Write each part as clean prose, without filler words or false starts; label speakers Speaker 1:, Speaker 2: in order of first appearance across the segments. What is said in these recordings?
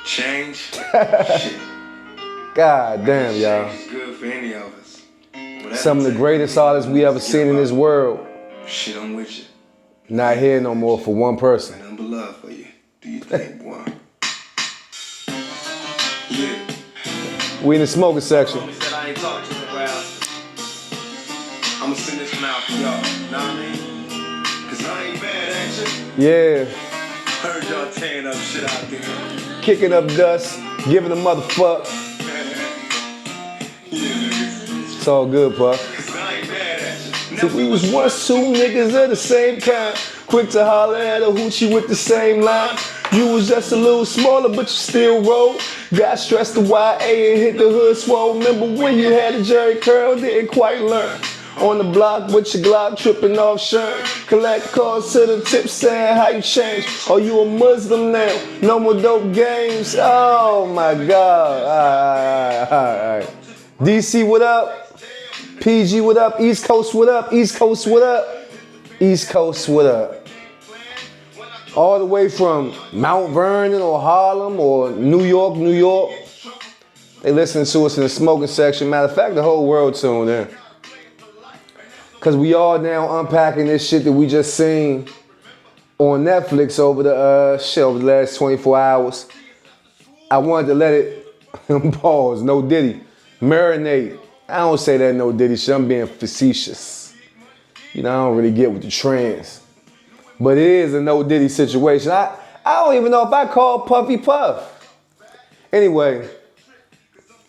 Speaker 1: Change? Shit.
Speaker 2: God damn, y'all.
Speaker 1: Change is good for any of us.
Speaker 2: Some of the greatest artists we ever seen in this world.
Speaker 1: Shit, I'm with you.
Speaker 2: Not here no more for one person.
Speaker 1: Nothing but love for you. Do you think, boy? Yeah.
Speaker 2: We in the smoking section.
Speaker 1: Homies that I ain't talked to in a while. I'ma send this one out for y'all. Know what I mean? Cause I ain't bad at you.
Speaker 2: Yeah.
Speaker 1: Heard y'all tearing up shit out there.
Speaker 2: Kicking up dust, giving a motherfuck.
Speaker 1: Yeah.
Speaker 2: It's all good, Puff.
Speaker 1: Cause I ain't bad at you.
Speaker 2: See, we was once two niggas of the same kind. Quick to holler at a hoochie with the same line. You was just a little smaller, but you still rolled. Got stressed to YA and hit the hood swole. Remember when you had a Jerry curl, didn't quite learn. On the block with your Glock, tripping off shirt. Collect calls to the tip saying how you changed. Oh, you a Muslim now, no more dope games. Oh my God. All right. DC, what up? PG, what up? East Coast, what up? East Coast, what up? East Coast, what up? All the way from Mount Vernon or Harlem or New York. They listen to us in the smoking section. Matter of fact, the whole world tuned in. Cause we all now unpacking this shit that we just seen on Netflix over the last 24 hours. I wanted to let it pause, no Diddy, marinate. I don't say that no Diddy shit, I'm being facetious. You know, I don't really get with the trends. But it is a no Diddy situation. I don't even know if I call Puffy Puff. Anyway,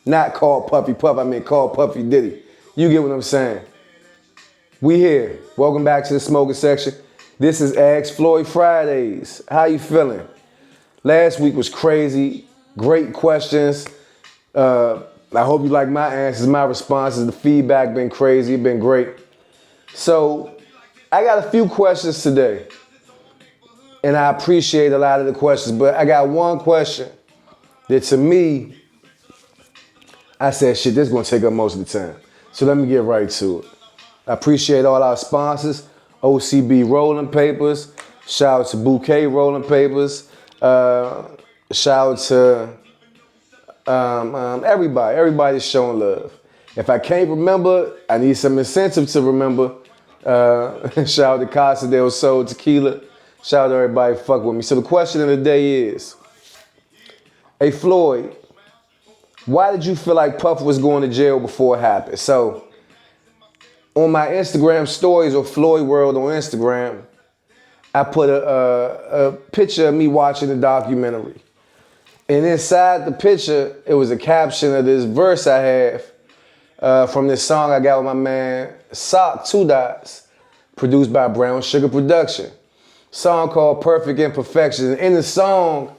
Speaker 2: not call Puffy Puff, I mean call Puffy Diddy. You get what I'm saying. We here. Welcome back to the smoking section. This is Ask Floyd Fridays. How you feeling? Last week was crazy. Great questions. I hope you like my answers, my responses. The feedback been crazy, been great. So I got a few questions today. And I appreciate a lot of the questions, but I got one question that to me, I said, shit, this is gonna take up most of the time. So let me get right to it. I appreciate all our sponsors, OCB Rolling Papers, shout out to Bouquet Rolling Papers, shout out to everybody's showing love. If I can't remember, I need some incentive to remember. Shout out to Casa del Sol Tequila. Shout out to everybody fuck with me. So the question of the day is, hey Floyd, why did you feel like Puff was going to jail before it happened? So on my Instagram stories or Floyd World on Instagram, I put a picture of me watching the documentary. And inside the picture, it was a caption of this verse I have from this song I got with my man Sock 2 Dots, produced by Brown Sugar Production. Song called Perfect Imperfections. And in the song,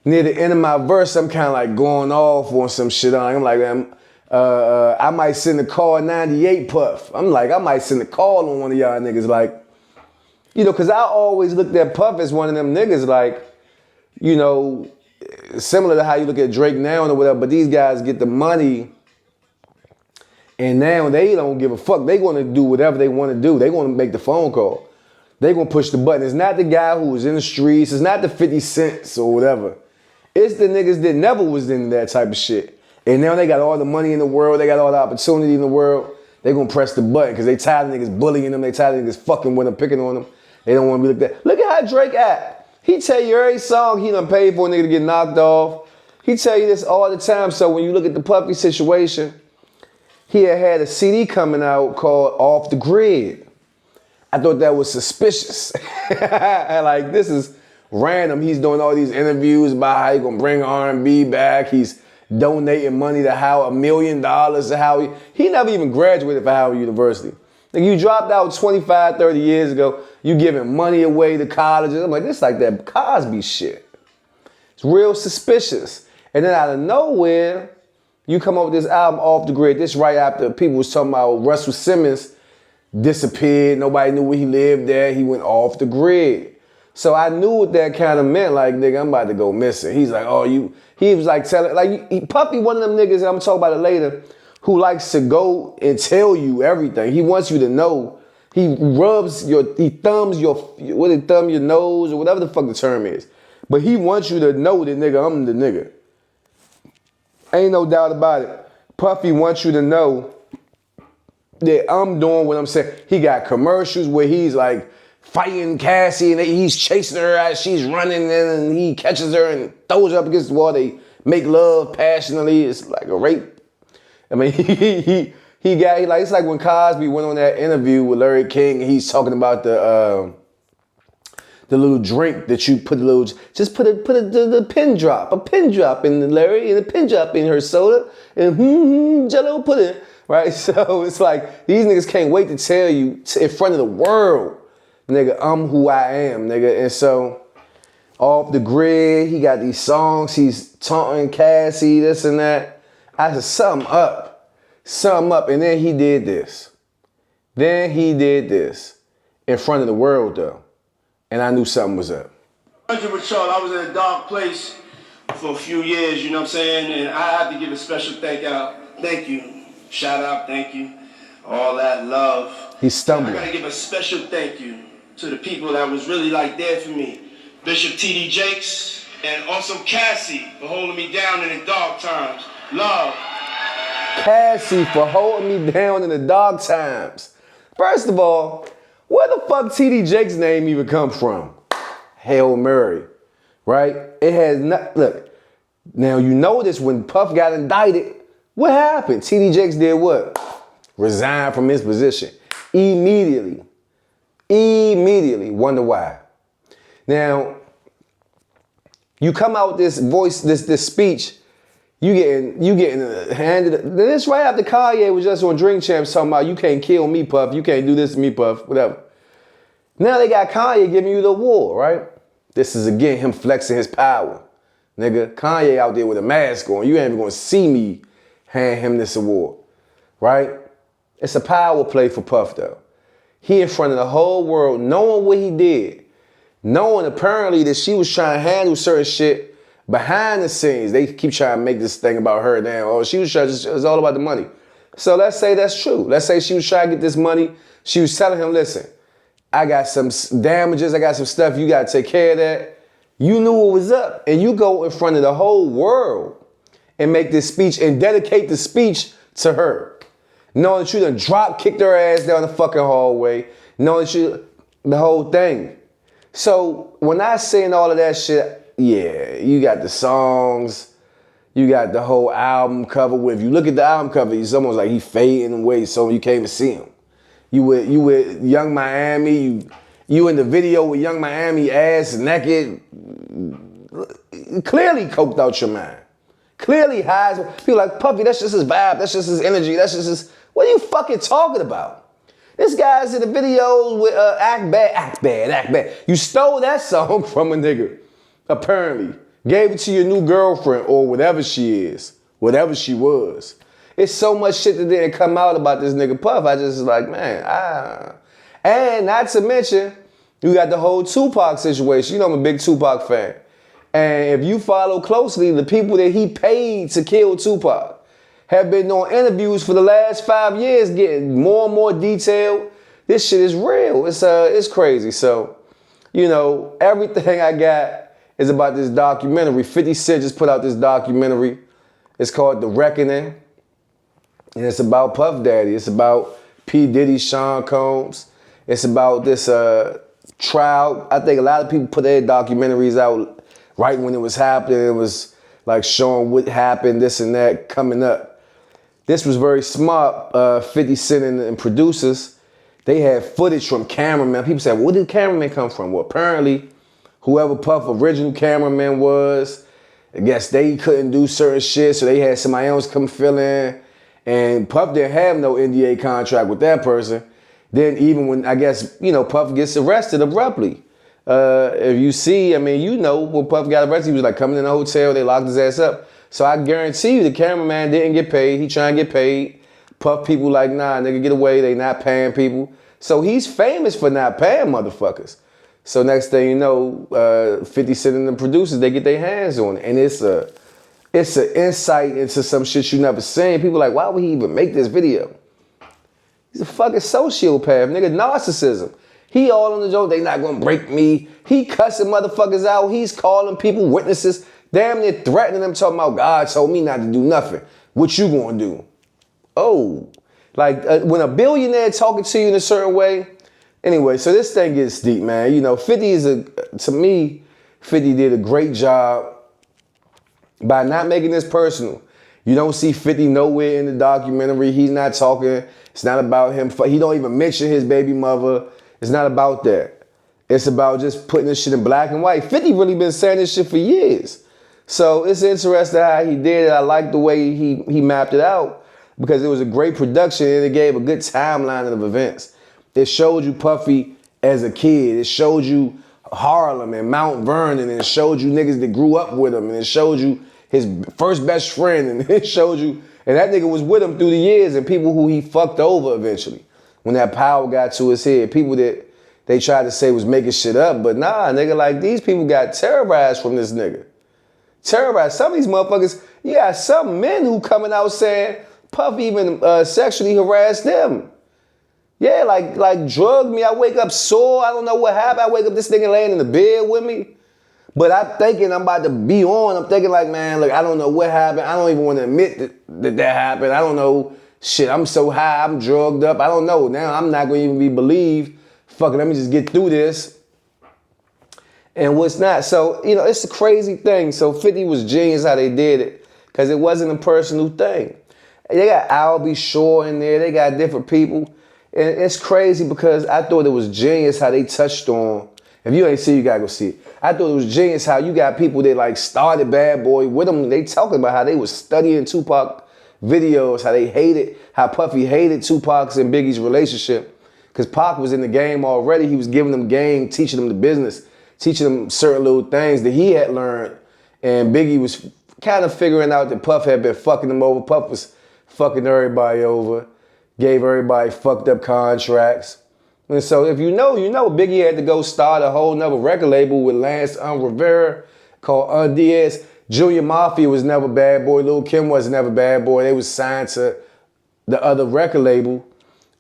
Speaker 2: near the end of my verse, I'm kind of like going off on some shit. I'm like, I might send a call 98 Puff. I'm like, I might send a call on one of y'all niggas. Like, you know, because I always looked at Puff as one of them niggas like, you know, similar to how you look at Drake now or whatever, but these guys get the money and now they don't give a fuck. They want to do whatever they want to do. They want to make the phone call. They going to push the button. It's not the guy who was in the streets. It's not the 50 cents or whatever. It's the niggas that never was into that type of shit. And now they got all the money in the world. They got all the opportunity in the world. They going to press the button because they tired of niggas bullying them. They tired of niggas fucking with them, picking on them. They don't want to be like that. Look at how Drake act. He tell you every song he done paid for a nigga to get knocked off. He tell you this all the time. So when you look at the Puffy situation, he had a CD coming out called Off the Grid. I thought that was suspicious. Like, this is random. He's doing all these interviews about how he gonna bring R&B back. He's donating money to Howard, $1 million to Howard. He never even graduated from Howard University. Like, you dropped out 25, 30 years ago. You giving money away to colleges. I'm like, this is like that Cosby shit. It's real suspicious. And then out of nowhere, you come up with this album Off the Grid. This right after people was talking about Russell Simmons disappeared. Nobody knew where he lived at. He went off the grid. So I knew what that kind of meant. Like, nigga, I'm about to go missing. He's like, oh, he was like telling, like, Puffy, one of them niggas, and I'm gonna talk about it later, who likes to go and tell you everything. He wants you to know. He thumbs your nose or whatever the fuck the term is. But he wants you to know that, nigga, I'm the nigga. Ain't no doubt about it. Puffy wants you to know that I'm doing what I'm saying. He got commercials where he's like fighting Cassie and he's chasing her as she's running and he catches her and throws her up against the wall. They make love passionately. It's like a rape. I mean, it's like when Cosby went on that interview with Larry King and he's talking about the little drink that you put just put the pin drop in Larry and a pin drop in her soda and Jello pudding, right? So it's like these niggas can't wait to tell you in front of the world, nigga, I'm who I am, nigga. And so off the grid, he got these songs, he's taunting Cassie, this and that. I said, something up, and then he did this. In front of the world though. And I knew something was up.
Speaker 1: With y'all, I was in a dark place for a few years, you know what I'm saying? And I have to give a special thank you, shout out, thank you, all that love.
Speaker 2: He's stumbling.
Speaker 1: I gotta give a special thank you to the people that was really like there for me. Bishop T.D. Jakes and also Cassie for holding me down in the dark times. Love.
Speaker 2: Cassie for holding me down in the dark times. First of all, where the fuck T.D. Jakes' name even come from? Hail Mary, right? It has not, look, now you notice when Puff got indicted, what happened? T.D. Jakes did what? Resigned from his position. Immediately. Wonder why. Now, you come out with this voice, this speech, you getting handed. This right after Kanye was just on Drink Champs talking about you can't kill me, Puff. You can't do this to me, Puff. Whatever. Now they got Kanye giving you the award, right? This is again him flexing his power, nigga. Kanye out there with a mask on. You ain't even gonna see me hand him this award, right? It's a power play for Puff though. He in front of the whole world, knowing what he did, knowing apparently that she was trying to handle certain shit. Behind the scenes, they keep trying to make this thing about her now. Oh, she was trying to, it's all about the money. So let's say that's true. Let's say she was trying to get this money. She was telling him, listen, I got some damages. I got some stuff. You got to take care of that. You knew what was up. And you go in front of the whole world and make this speech and dedicate the speech to her. Knowing that you done drop kicked her ass down the fucking hallway. Knowing that you, the whole thing. So when I saying all of that shit, yeah, you got the songs, you got the whole album cover. If you look at the album cover, it's almost like he fading away, so you can't even see him. You with Young Miami, you in the video with Young Miami ass naked, clearly coked out your mind. Clearly high. People like, Puffy, that's just his vibe, that's just his energy, that's just his, what are you fucking talking about? This guy's in the videos with Act Bad. You stole that song from a nigga. Apparently, gave it to your new girlfriend or whatever she is, whatever she was. It's so much shit that didn't come out about this nigga Puff. I just like, man, And not to mention, you got the whole Tupac situation. You know I'm a big Tupac fan. And if you follow closely, the people that he paid to kill Tupac have been on interviews for the last 5 years getting more and more detailed. This shit is real. It's crazy. So, you know, everything I got is about this documentary. 50 Cent just put out this documentary. It's called The Reckoning. And it's about Puff Daddy. It's about P. Diddy, Sean Combs. It's about this trial. I think a lot of people put their documentaries out right when it was happening. It was like showing what happened, this and that, coming up. This was very smart. 50 Cent and producers, they had footage from cameramen. People said, well, where did the cameraman come from? Well, apparently, whoever Puff original cameraman was, I guess they couldn't do certain shit, so they had somebody else come fill in. And Puff didn't have no NDA contract with that person. Then even when, I guess, you know, Puff gets arrested abruptly. If you see, I mean, you know, when Puff got arrested, he was like coming in a hotel, they locked his ass up. So I guarantee you the cameraman didn't get paid. He trying to get paid. Puff people like, nah, nigga, get away. They not paying people. So he's famous for not paying motherfuckers. So next thing you know, 50 Cent and the producers, they get their hands on it. And it's an insight into some shit you never seen. People like, why would he even make this video? He's a fucking sociopath, nigga, narcissism. He all on the joke, they not gonna break me. He cussing motherfuckers out. He's calling people witnesses, damn near threatening them, talking about God told me not to do nothing. What you gonna do? Oh, like when a billionaire talking to you in a certain way. Anyway, so this thing gets deep, man. You know, 50 to me, 50 did a great job by not making this personal. You don't see 50 nowhere in the documentary. He's not talking. It's not about him. He don't even mention his baby mother. It's not about that. It's about just putting this shit in black and white. 50 really been saying this shit for years. So it's interesting how he did it. I like the way he mapped it out because it was a great production and it gave a good timeline of events. It showed you Puffy as a kid. It showed you Harlem and Mount Vernon. And it showed you niggas that grew up with him. And it showed you his first best friend. And it showed you, and that nigga was with him through the years and people who he fucked over eventually. When that power got to his head. People that they tried to say was making shit up. But nah, nigga, like these people got terrorized from this nigga. Terrorized. Some of these motherfuckers, you got some men who coming out saying Puffy even sexually harassed them. Yeah, like drugged me. I wake up sore. I don't know what happened. I wake up, this nigga laying in the bed with me. But I'm thinking I'm about to be on. I'm thinking like, man, look, I don't know what happened. I don't even want to admit that happened. I don't know. Shit, I'm so high. I'm drugged up. I don't know. Now I'm not going to even be believed. Fuck it, let me just get through this. And what's not. So, you know, it's a crazy thing. So 50 was genius how they did it because it wasn't a personal thing. They got Albie Shore in there. They got different people. And it's crazy because I thought it was genius how they touched on, if you ain't see it, you gotta go see it. I thought it was genius how you got people that like started Bad Boy with them. They talking about how they was studying Tupac videos, how they hated, how Puffy hated Tupac's and Biggie's relationship. Because Pac was in the game already. He was giving them game, teaching them the business, teaching them certain little things that he had learned. And Biggie was kind of figuring out that Puff had been fucking him over. Puff was fucking everybody over. Gave everybody fucked up contracts. And so if you know, Biggie had to go start a whole nother record label with Lance Rivera called Diaz. Junior Mafia was never Bad Boy. Lil' Kim was never Bad Boy. They was signed to the other record label.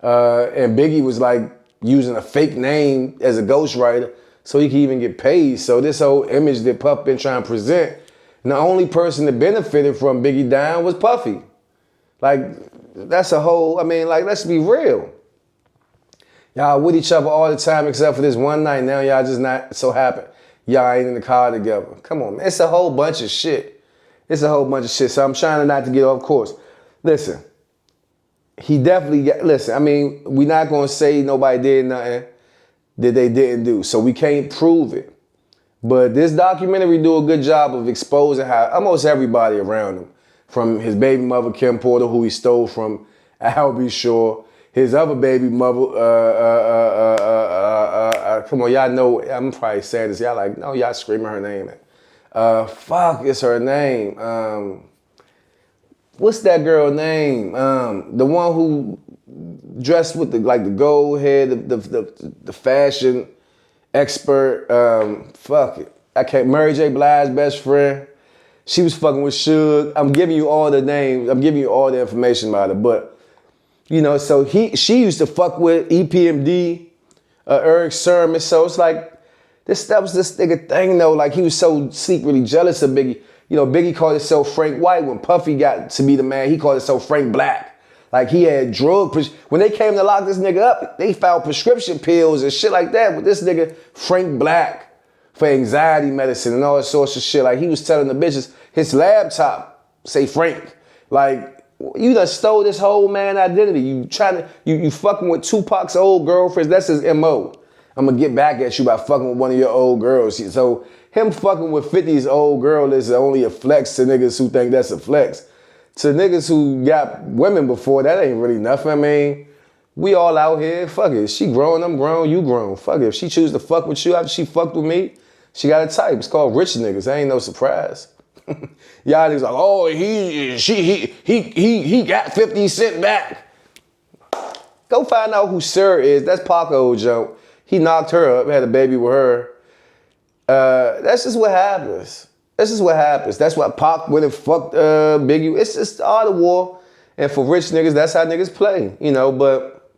Speaker 2: And Biggie was like using a fake name as a ghostwriter so he could even get paid. So this whole image that Puff been trying to present, and the only person that benefited from Biggie dying was Puffy. Like, that's a whole, I mean, like, let's be real. Y'all with each other all the time except for this one night. Now y'all just not so happy. Y'all ain't in the car together. Come on, man. It's a whole bunch of shit. It's a whole bunch of shit. So I'm trying not to get off course. Listen, he definitely got, listen, I mean, we not going to say nobody did nothing that they didn't do. So we can't prove it. But this documentary do a good job of exposing how almost everybody around him, from his baby mother, Kim Porter, who he stole from Albie Shore, his other baby mother, come on, y'all know, I'm probably saying this, y'all like, no, y'all screaming her name. Fuck, it's her name. What's that girl name? The one who dressed with the gold head, the fashion expert. Fuck it. I can't. Mary J. Blige's best friend. She was fucking with Suge. I'm giving you all the names. I'm giving you all the information about it. But you know, so she used to fuck with EPMD, Eric Sermon. So it's like that was this nigga thing though. Like he was so secretly jealous of Biggie. You know, Biggie called himself Frank White. When Puffy got to be the man, he called himself Frank Black. Like he had when they came to lock this nigga up, they found prescription pills and shit like that with this nigga Frank Black for anxiety medicine and all that sorts of shit. Like he was telling the bitches his laptop say Frank. Like you done stole this whole man identity. You fucking with Tupac's old girlfriends. That's his MO. I'm gonna get back at you by fucking with one of your old girls. So him fucking with 50's old girl is only a flex to niggas who think that's a flex. To niggas who got women before, that ain't really nothing. I mean, we all out here. Fuck it. She grown, I'm grown, you grown. Fuck it. If she choose to fuck with you after she fucked with me, she got a type. It's called rich niggas. That ain't no surprise. Y'all niggas like, oh, he got 50 Cent back. Go find out who Sir is. That's Paco joke. He knocked her up, had a baby with her. That's just what happens. This is what happens. That's why Pac went and fucked Biggie. It's just the art of war. And for rich niggas, that's how niggas play, you know. But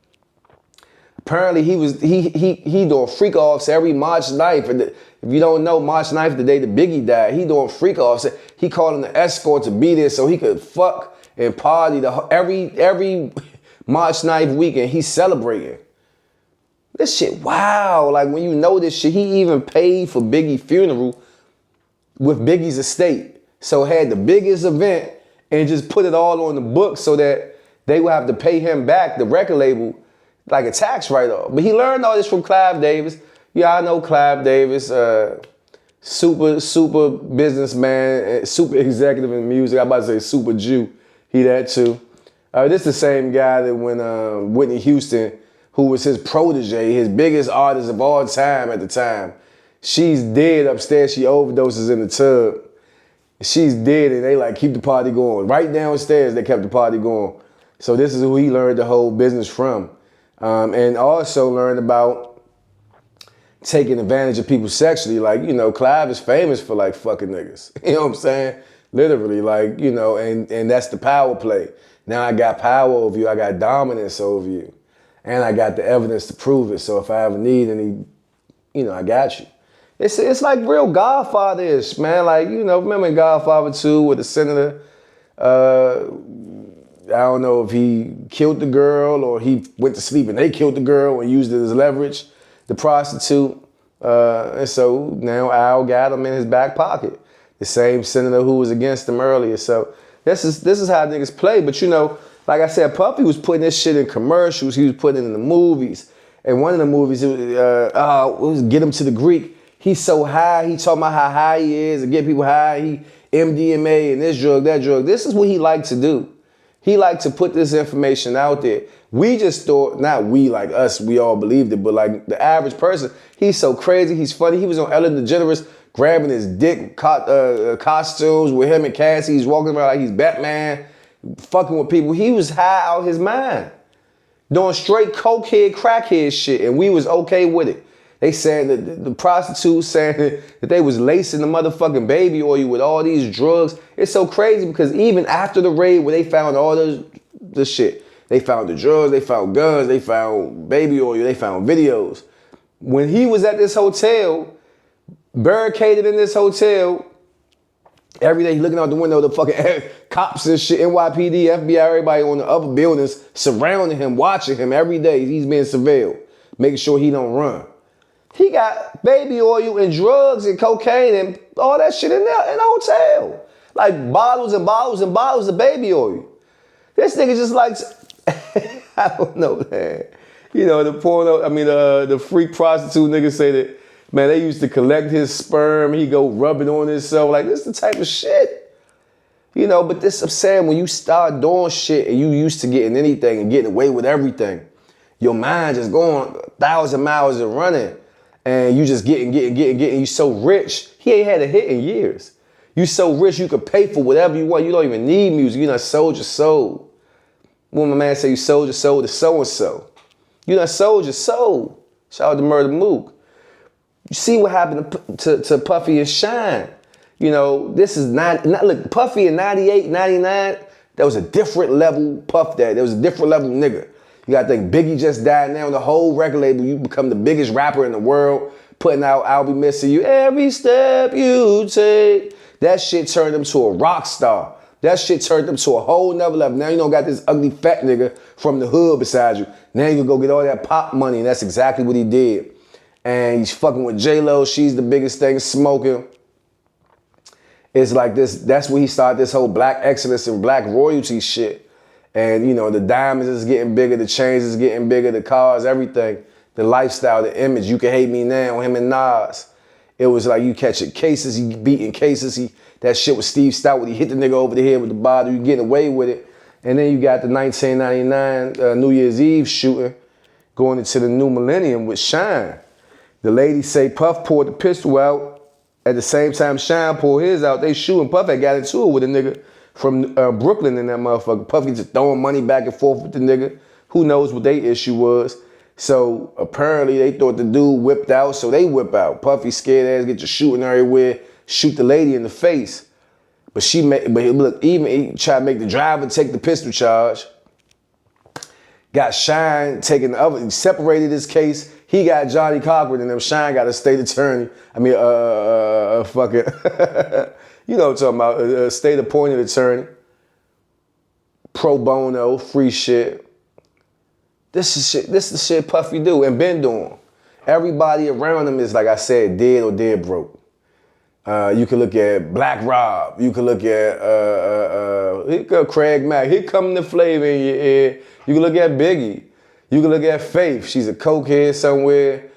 Speaker 2: Apparently he doing freak offs every March 9th. And if you don't know, March 9th, the day that Biggie died, he doing freak offs. He called an escort to be there so he could fuck and party every March 9th weekend. He's celebrating. This shit, wow. Like when you know this shit, he even paid for Biggie's funeral with Biggie's estate. So had the biggest event and just put it all on the book so that they would have to pay him back, the record label, like a tax write-off. But he learned all this from Clive Davis. Yeah, I know Clive Davis, super businessman, super executive in music. I'm about to say super Jew. He that too. This the same guy that when Whitney Houston, who was his protege, his biggest artist of all time at the time, she's dead upstairs. She overdoses in the tub. She's dead and they like keep the party going. Right downstairs, they kept the party going. So this is who he learned the whole business from. And also learned about taking advantage of people sexually. Like, you know, Clive is famous for like fucking niggas. You know what I'm saying? Literally, like, you know, and that's the power play. Now I got power over you. I got dominance over you. And I got the evidence to prove it. So if I ever need any, you know, I got you. It's like real Godfather-ish, man. Like, you know, remember in Godfather 2 with the senator, I don't know if he killed the girl or he went to sleep and they killed the girl and used it as leverage, the prostitute. And so now Al got him in his back pocket. The same senator who was against him earlier. So this is how niggas play. But you know, like I said, Puffy was putting this shit in commercials. He was putting it in the movies. And one of the movies, it was Get Him to the Greek. He's so high. He talking about how high he is and get people high. He MDMA and this drug, that drug. This is what he liked to do. He liked to put this information out there. We just thought, not we like us, we all believed it, but like the average person, he's so crazy, he's funny. He was on Ellen DeGeneres grabbing his dick costumes with him and Cassie. He's walking around like he's Batman, fucking with people. He was high out his mind, doing straight cokehead, crackhead shit, and we was okay with it. They said that the prostitutes saying that they was lacing the motherfucking baby oil with all these drugs. It's so crazy because even after the raid where they found all the shit, they found the drugs, they found guns, they found baby oil, they found videos. When he was at this hotel, barricaded in this hotel, every day he looking out the window, the fucking cops and shit, NYPD, FBI, everybody on the upper buildings surrounding him, watching him every day. He's being surveilled, making sure he don't run. He got baby oil and drugs and cocaine and all that shit in there in the hotel. Like bottles and bottles and bottles of baby oil. This nigga just likes, I don't know, man. You know, the freak prostitute niggas say that, man, they used to collect his sperm. He go rub it on himself. Like, this is the type of shit. You know, but this, I'm saying, when you start doing shit and you used to getting anything and getting away with everything, your mind just going 1,000 miles and running. And you just getting. You so rich. He ain't had a hit in years. You so rich you could pay for whatever you want. You don't even need music. You done sold your soul. When my man say you sold your soul to so-and-so. You done sold your soul. Shout out to Murder Mook. You see what happened to Puffy and Shine. You know, this is not look, Puffy in 98, 99, that was a different level Puff Daddy. There was a different level nigga. You gotta think Biggie just died now. The whole record label, you become the biggest rapper in the world, putting out I'll Be Missing You. Every step you take. That shit turned him to a rock star. That shit turned him to a whole nother level. Now you don't got this ugly fat nigga from the hood beside you. Now you can go get all that pop money, and that's exactly what he did. And he's fucking with J-Lo. She's the biggest thing, smoking. It's like this, that's where he started this whole black excellence and black royalty shit. And, you know, the diamonds is getting bigger, the chains is getting bigger, the cars, everything. The lifestyle, the image. You Can Hate Me Now, him and Nas. It was like you catching cases, he beating cases. That shit with Steve Stout when he hit the nigga over the head with the bottle. You getting away with it. And then you got the 1999 New Year's Eve shooting going into the new millennium with Shine. The ladies say Puff poured the pistol out. At the same time Shine pulled his out. They shooting. Puff had got into it with a nigga from Brooklyn and that motherfucker. Puffy just throwing money back and forth with the nigga. Who knows what their issue was. So apparently they thought the dude whipped out, so they whip out. Puffy scared ass, get to shooting everywhere, shoot the lady in the face. But look, even he tried to make the driver take the pistol charge. got Shine taking the other, separated his case. He got Johnny Cochran and them. Shine got a state attorney. I mean, fucking, you know what I'm talking about, a state appointed attorney. Pro bono, free shit. This is the shit Puffy do and been doing. Everybody around him is, like I said, dead or dead broke. You can look at Black Rob. You can look at here come Craig Mack. Here come the flavor in your ear. You can look at Biggie. You can look at Faith. She's a cokehead somewhere.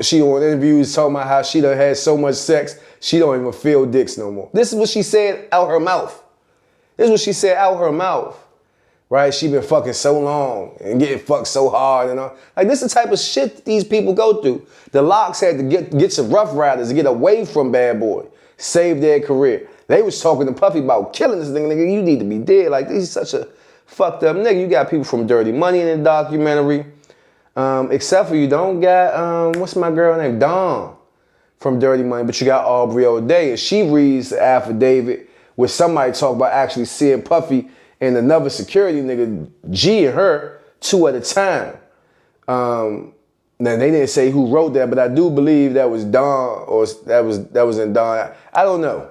Speaker 2: She on interviews talking about how she done had so much sex, she don't even feel dicks no more. This is what she said out her mouth. This is what she said out her mouth. Right? She been fucking so long and getting fucked so hard and all. Like, this is the type of shit that these people go through. The Locks had to get some Rough Riders to get away from Bad Boy, save their career. They was talking to Puffy about killing this nigga. You need to be dead. Like, he's such a fucked up nigga. You got people from Dirty Money in the documentary. Except for you don't got, what's my girl name? Dawn from Dirty Money. But you got Aubrey O'Day. And she reads the affidavit where somebody talk about actually seeing Puffy and another security nigga, G and her, 2 at a time. Now they didn't say who wrote that, but I do believe that was Don, or that was in Don. I don't know.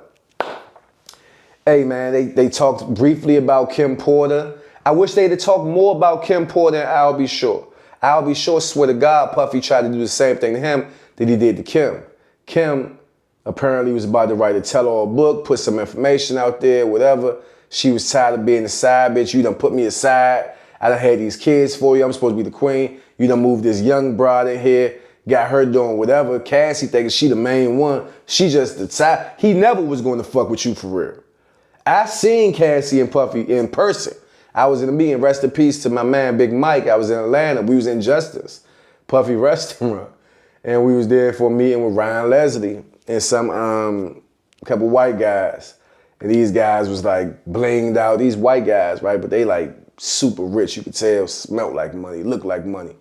Speaker 2: Hey man, they talked briefly about Kim Porter. I wish they'd have talked more about Kim Porter and I'll Be Sure. I'll Be Sure, swear to God, Puffy tried to do the same thing to him that he did to Kim. Kim apparently was about to write a tell-all book, put some information out there, whatever. She was tired of being a side bitch. You done put me aside. I done had these kids for you. I'm supposed to be the queen. You done moved this young broad in here, got her doing whatever. Cassie thinking she the main one. She just the side. He never was going to fuck with you for real. I seen Cassie and Puffy in person. I was in a meeting, rest in peace to my man Big Mike. I was in Atlanta. We was in Justice, Puffy restaurant. And we was there for a meeting with Ryan Leslie and some couple white guys. And these guys was like blinged out, these white guys, right? But they like super rich, you could tell, smelt like money, looked like money.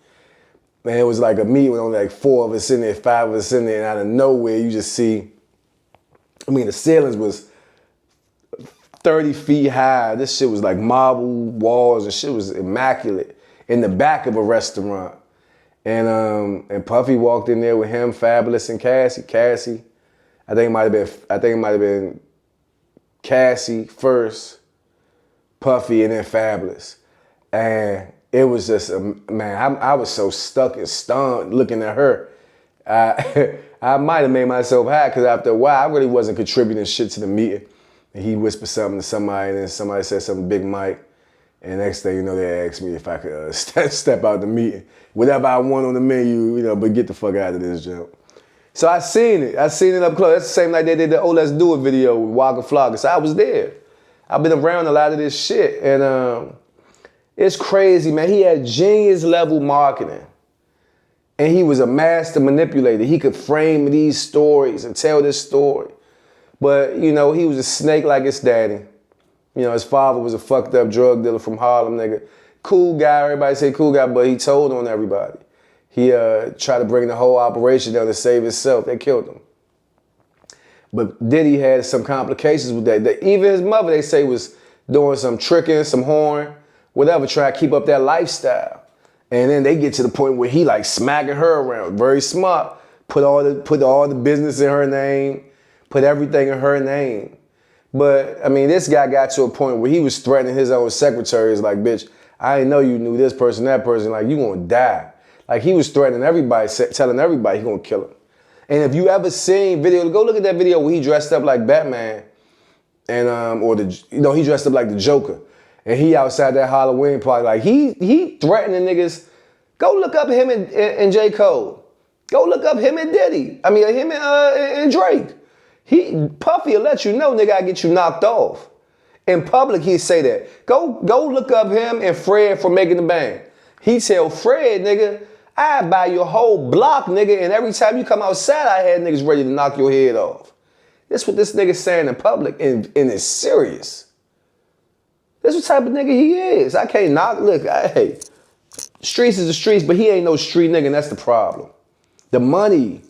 Speaker 2: Man, it was like a meeting with only like 4 of us in there, 5 of us in there, and out of nowhere you just see, I mean, the ceilings was 30 feet high. This shit was like marble walls and shit was immaculate in the back of a restaurant. And Puffy walked in there with him, Fabulous, and Cassie. Cassie, I think it might have been Cassie first, Puffy, and then Fabulous. And it was just, man, I was so stuck and stunned looking at her. I might have made myself high because after a while, I really wasn't contributing shit to the meeting. And he whispered something to somebody, and then somebody said something to Big Mike. And next thing you know, they asked me if I could step out the meeting. Whatever I want on the menu, you know, but get the fuck out of this jump. So I seen it up close. That's the same night they did the Oh Let's Do It video with Waka Flocka. So I was there. I've been around a lot of this shit. And it's crazy, man. He had genius level marketing. And he was a master manipulator. He could frame these stories and tell this story. But, you know, he was a snake like his daddy. You know, his father was a fucked up drug dealer from Harlem, nigga. Cool guy, everybody say cool guy, but he told on everybody. He tried to bring the whole operation down to save himself. They killed him. But Diddy had some complications with that. Even his mother, they say, was doing some tricking, some whoring, whatever, trying to keep up that lifestyle. And then they get to the point where he like smacking her around. Very smart. Put all the business in her name. Put everything in her name. But, I mean, this guy got to a point where he was threatening his own secretaries like, bitch, I didn't know you knew this person, that person. Like, you gonna die. Like, he was threatening everybody, telling everybody he gonna kill him. And if you ever seen video, go look at that video where he dressed up like Batman. And, he dressed up like the Joker. And he outside that Halloween party, like, he threatening niggas. Go look up him and J. Cole. Go look up him and Diddy. I mean, him and Drake. Puffy will let you know, nigga, I get you knocked off. In public, he'd say that. Go look up him and Fred for Making the Band. He tell Fred, nigga, I buy your whole block, nigga, and every time you come outside, I had niggas ready to knock your head off. That's what this nigga's saying in public, and it's serious. That's what type of nigga he is. I can't knock, look, hey, streets is the streets, but he ain't no street nigga, and that's the problem. The money.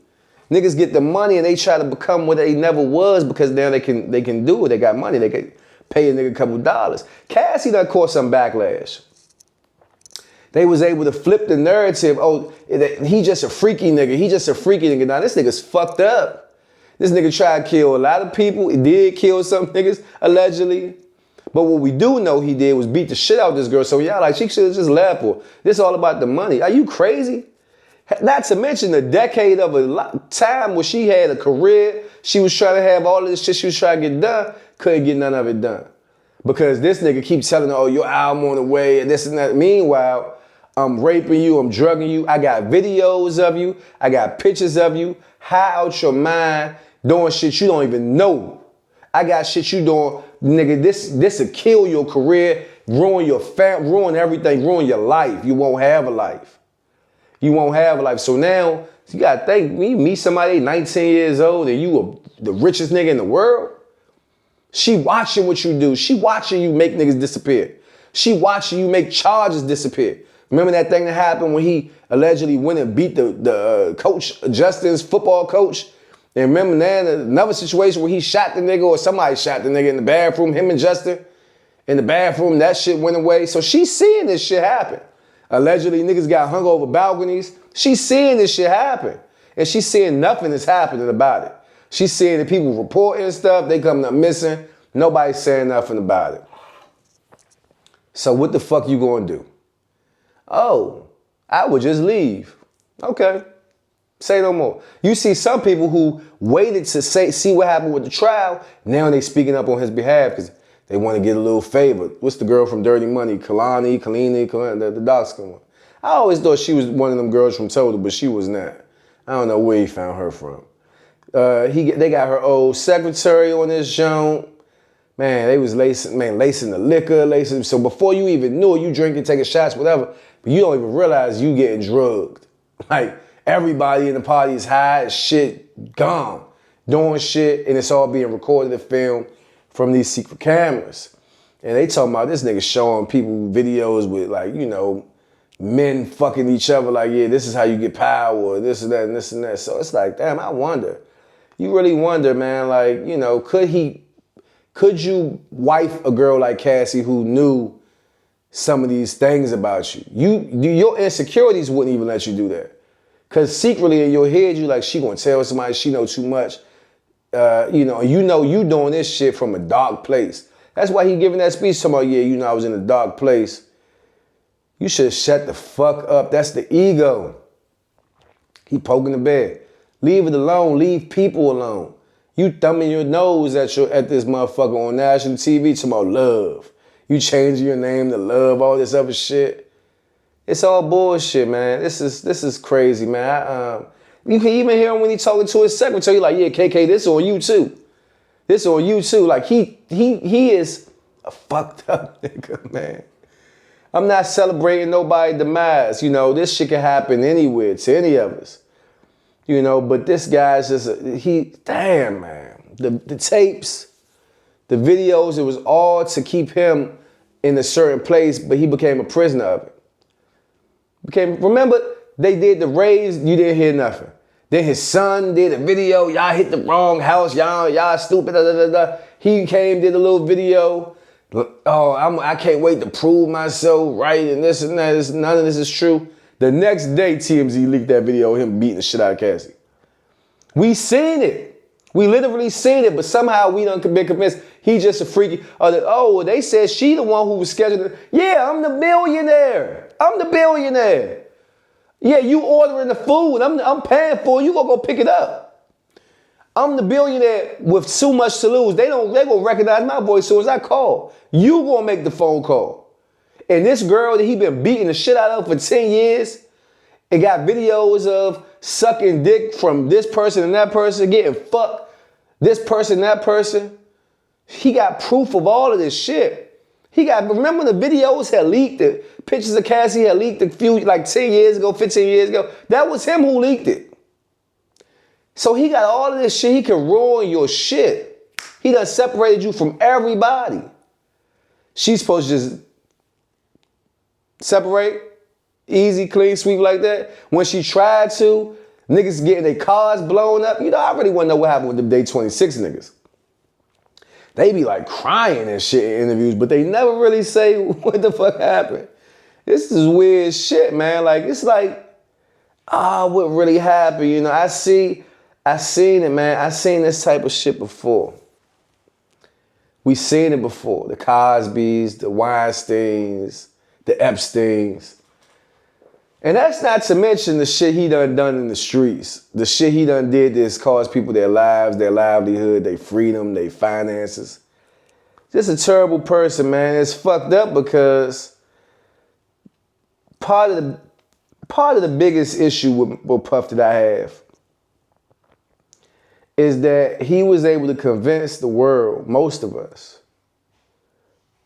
Speaker 2: Niggas get the money and they try to become what they never was because now they can do it. They got money. They can pay a nigga a couple dollars. Cassie done caught some backlash. They was able to flip the narrative. Oh, he just a freaky nigga. He just a freaky nigga. Now this nigga's fucked up. This nigga tried to kill a lot of people. He did kill some niggas, allegedly. But what we do know he did was beat the shit out of this girl. So y'all like, she should have just left her. This all about the money. Are you crazy? Not to mention the decade of a time where she had a career. She was trying to have all of this shit she was trying to get done. Couldn't get none of it done. Because this nigga keeps telling her, oh, your album on the way and this and that. Meanwhile, I'm raping you, I'm drugging you. I got videos of you. I got pictures of you. High out your mind, doing shit you don't even know. I got shit you doing, nigga, this will kill your career, ruin your family, ruin everything, ruin your life. You won't have a life. You won't have a life. So now, you gotta think, when you meet somebody 19 years old and you the richest nigga in the world, she watching what you do. She watching you make niggas disappear. She watching you make charges disappear. Remember that thing that happened when he allegedly went and beat the coach, Justin's football coach? And remember now another situation where he shot the nigga or somebody shot the nigga in the bathroom, him and Justin in the bathroom, that shit went away. So she's seeing this shit happen. Allegedly niggas got hung over balconies. She's seeing this shit happen. And she's seeing nothing is happening about it. She's seeing the people reporting stuff, they coming up missing. Nobody's saying nothing about it. So what the fuck you gonna do? Oh, I would just leave. Okay, say no more. You see some people who waited to see what happened with the trial, now they speaking up on his behalf because they want to get a little favor. What's the girl from Dirty Money? Kalani, the dark skin one. I always thought she was one of them girls from Total, but she was not. I don't know where he found her from. They got her old secretary on this joint. Man, they was lacing the liquor, so before you even knew it, you drinking, taking shots, whatever, but you don't even realize you getting drugged. Like, everybody in the party is high as shit, gone, doing shit, and it's all being recorded and filmed from these secret cameras. And they talking about this nigga showing people videos with, like, you know, men fucking each other, like, yeah, this is how you get power, this and that, and this and that. So it's like, damn, I wonder. You really wonder, man, like, you know, could you wife a girl like Cassie who knew some of these things about you? Your insecurities wouldn't even let you do that. Because secretly in your head, you like, she gonna tell somebody she know too much. You know you doing this shit from a dark place. That's why he giving that speech talking about, yeah, you know I was in a dark place. You should shut the fuck up. That's the ego. He poking the bear. Leave it alone. Leave people alone. You thumbing your nose at this motherfucker on national TV talking about love. You changing your name to Love, all this other shit. It's all bullshit, man. This is crazy, man. You can even hear him when he talking to his secretary, like, yeah, KK, this on you too. This on you too. Like, he is a fucked up nigga, man. I'm not celebrating nobody's demise. You know, this shit can happen anywhere to any of us. You know, but this guy's just, damn, man. The tapes, the videos, it was all to keep him in a certain place, but he became a prisoner of it. Remember, they did the raise, you didn't hear nothing. Then his son did a video, y'all hit the wrong house, y'all stupid, da, da, da, da. He came, did a little video. Oh, I can't wait to prove myself right and this and that. None of this is true. The next day, TMZ leaked that video of him beating the shit out of Cassie. We seen it. We literally seen it, but somehow we done been convinced he just a freaky. They said she the one who was scheduled. Yeah, I'm the billionaire. I'm the billionaire. Yeah, you ordering the food. I'm paying for it. You gonna go pick it up. I'm the billionaire with too much to lose. They gonna recognize my voice as soon as I call. You gonna make the phone call. And this girl that he been beating the shit out of for 10 years, it got videos of sucking dick from this person and that person, getting fucked, this person, that person. He got proof of all of this shit. Remember the videos had leaked, the pictures of Cassie had leaked a few, like 10 years ago, 15 years ago. That was him who leaked it. So he got all of this shit. He can ruin your shit. He done separated you from everybody. She's supposed to just separate, easy, clean, sweep like that. When she tried to, niggas getting their cars blown up. You know, I really want to know what happened with the Day 26 niggas. They be like crying and shit in interviews, but they never really say what the fuck happened. This is weird shit, man. Like, it's like, what really happened? You know, I seen it, man. I seen this type of shit before. We seen it before. The Cosbys, the Weinsteins, the Epsteins. And that's not to mention the shit he done in the streets. The shit he done did that's cost people their lives, their livelihood, their freedom, their finances. Just a terrible person, man. It's fucked up because part of the biggest issue with Puff that I have is that he was able to convince the world, most of us.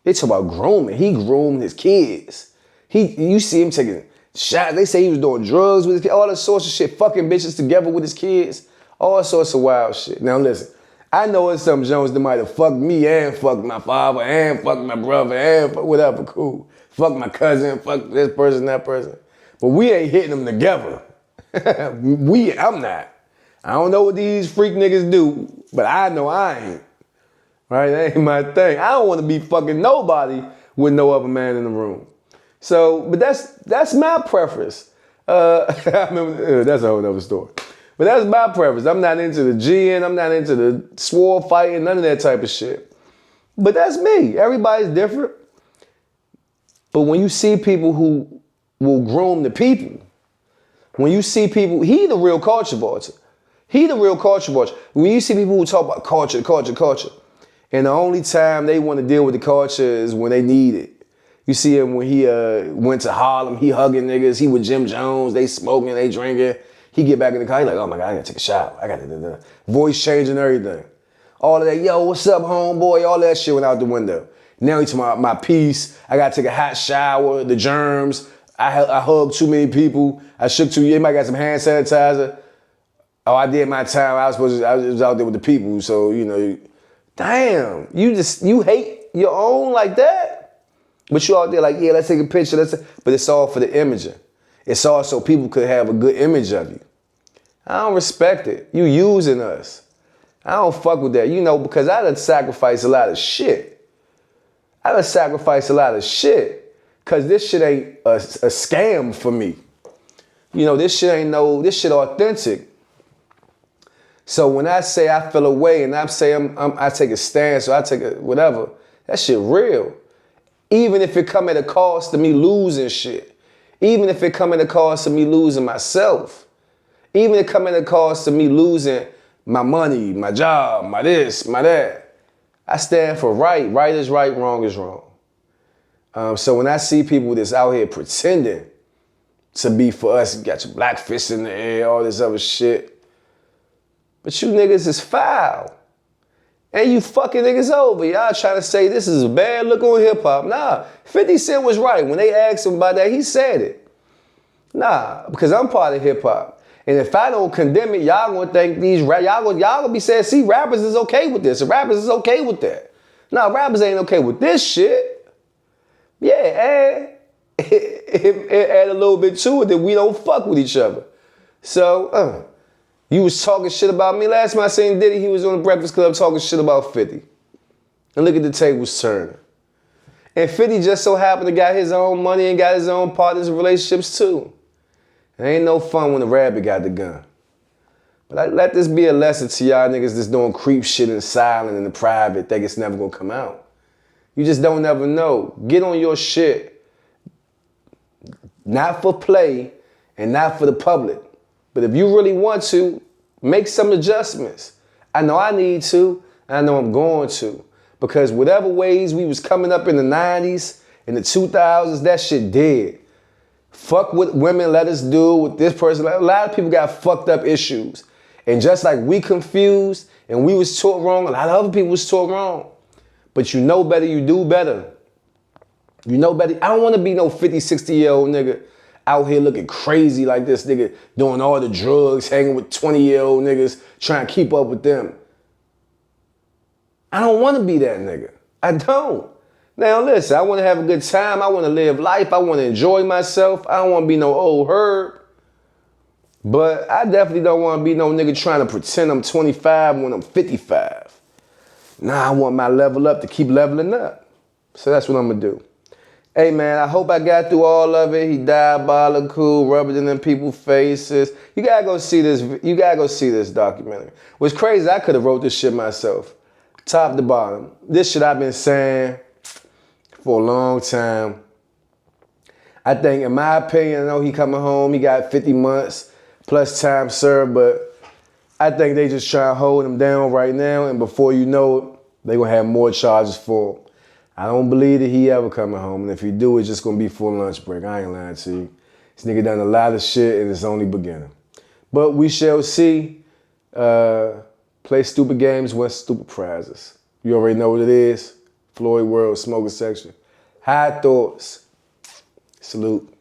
Speaker 2: They talk about grooming. He groomed his kids. You see him taking shots. They say he was doing drugs with his kids, all that sorts of shit, fucking bitches together with his kids, all sorts of wild shit. Now listen, I know it's some Jones that might have fucked me and fucked my father and fucked my brother and fuck whatever, cool. Fuck my cousin, fuck this person, that person. But we ain't hitting them together. I'm not. I don't know what these freak niggas do, but I know I ain't. Right? That ain't my thing. I don't want to be fucking nobody with no other man in the room. So, but that's my preference. I remember, that's a whole other story. But that's my preference. I'm not into the G'ing, I'm not into the sword fighting, none of that type of shit. But that's me. Everybody's different. But when you see people who will groom the people, when you see people, he the real culture vulture. He the real culture vulture. When you see people who talk about culture, and the only time they want to deal with the culture is when they need it. You see him when he went to Harlem, he hugging niggas, he with Jim Jones, they smoking, they drinking. He get back in the car, he like, oh my God, I gotta take a shower. I gotta, voice changing everything. All of that, yo, what's up, homeboy? All that shit went out the window. Now he talking about my piece. I gotta take a hot shower, the germs. I hugged too many people. I shook too, you might got some hand sanitizer. Oh, I did my time. I was out there with the people. So, you know, damn, you hate your own like that? But you out there like, yeah, let's take a picture. But it's all for the imaging. It's all so people could have a good image of you. I don't respect it. You using us. I don't fuck with that. You know, because I done sacrificed a lot of shit. Because this shit ain't a scam for me. You know, this shit authentic. So when I say I feel away and I say I take a stance or I take a whatever, that shit real. Even if it come at a cost of me losing shit. Even if it come at a cost of me losing myself. Even if it come at a cost of me losing my money, my job, my this, my that. I stand for right. Right is right, wrong is wrong. So when I see people that's out here pretending to be for us, you got your black fist in the air, all this other shit. But you niggas is foul. And you fucking niggas over. Y'all trying to say this is a bad look on hip hop. Nah, 50 Cent was right. When they asked him about that, he said it. Nah, because I'm part of hip hop. And if I don't condemn it, y'all gonna think y'all gonna be saying, see, rappers is okay with this. Rappers is okay with that. Nah, rappers ain't okay with this shit. Yeah, and add a little bit to it that we don't fuck with each other. So, you was talking shit about me. Last time I seen Diddy, he was on the Breakfast Club talking shit about 50. And look at the tables turning. And 50 just so happened to got his own money and got his own partners and relationships too. It ain't no fun when the rabbit got the gun. But let this be a lesson to y'all niggas that's doing creep shit in silent and in the private, think it's never gonna come out. You just don't never know. Get on your shit. Not for play and not for the public. But if you really want to, make some adjustments. I know I need to, and I know I'm going to. Because whatever ways we was coming up in the 90s, in the 2000s, that shit dead. Fuck what women let us do with this person. A lot of people got fucked up issues. And just like we confused and we was taught wrong, a lot of other people was taught wrong. But you know better, you do better. You know better. I don't want to be no 50, 60-year-old nigga out here looking crazy like this nigga, doing all the drugs, hanging with 20-year-old niggas, trying to keep up with them. I don't want to be that nigga. I don't. Now listen, I want to have a good time. I want to live life. I want to enjoy myself. I don't want to be no old herb. But I definitely don't want to be no nigga trying to pretend I'm 25 when I'm 55. Nah, I want my level up to keep leveling up. So that's what I'm going to do. Hey man, I hope I got through all of it. He diabolical, rubbing it in people's faces. You gotta go see this. You gotta go see this documentary. What's crazy, I could have wrote this shit myself, top to bottom. This shit I've been saying for a long time. I think, in my opinion, I know he coming home. He got 50 months plus time served, but I think they just trying to hold him down right now. And before you know it, they gonna have more charges for him. I don't believe that he ever coming home. And if he do, it's just gonna be for lunch break. I ain't lying to you. This nigga done a lot of shit and it's only beginning. But we shall see. Play stupid games, win stupid prizes. You already know what it is. Floyd World, Smoker Section. Highthoughts. Salute.